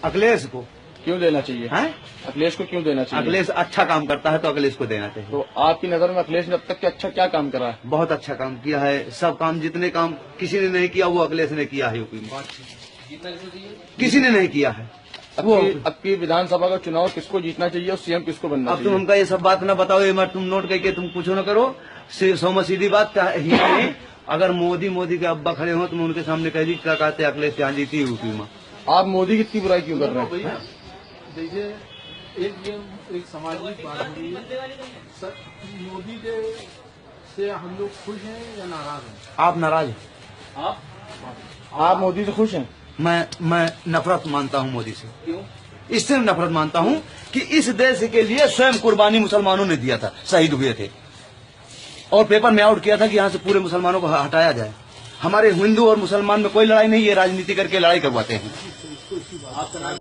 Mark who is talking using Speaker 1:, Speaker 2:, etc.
Speaker 1: अखिलेश को
Speaker 2: क्यों देना चाहिए?
Speaker 1: हैं?
Speaker 2: अखिलेश को क्यों देना चाहिए?
Speaker 1: अखिलेश अच्छा काम करता है तो अखिलेश को देना चाहिए।
Speaker 2: तो आपकी नजर में अखिलेश ने अब तक के अच्छा क्या काम करा है?
Speaker 1: बहुत अच्छा काम किया है। सब काम जितने काम किसी ने नहीं किया वो अखिलेश ने किया है यूपी में। किसी ने नहीं किया है।
Speaker 2: अब की विधानसभा का चुनाव किसको जीतना चाहिए और सीएम किसको बनना
Speaker 1: अब
Speaker 2: चाहिए?
Speaker 1: तुम हमका ये सब बात ना बताओ, ये मत तुम नोट करके तुम कुछ न करो। सौ सीधी बात ही नहीं। अगर मोदी के अब्बा खड़े हो तुम उनके सामने कह दी क्या कहते अखिलेश यहाँ जीती यूपी में।
Speaker 2: आप मोदी की इतनी बुराई क्यों कर रहे हैं?
Speaker 3: देखिए, एक सामाजिक बात हुई है। मोदी के से हम लोग खुश हैं या नाराज हैं?
Speaker 1: आप नाराज हैं?
Speaker 2: आप मोदी से खुश हैं?
Speaker 1: मैं नफरत मानता हूँ मोदी से। क्यों? इससे नफरत मानता हूँ कि इस देश के लिए स्वयं कुर्बानी मुसलमानों ने दिया था, शहीद हुए थे और पेपर में आउट किया था कि यहाँ से पूरे मुसलमानों को हटाया जाए। हमारे हिंदू और मुसलमान में कोई लड़ाई नहीं है, राजनीति करके लड़ाई करवाते हैं।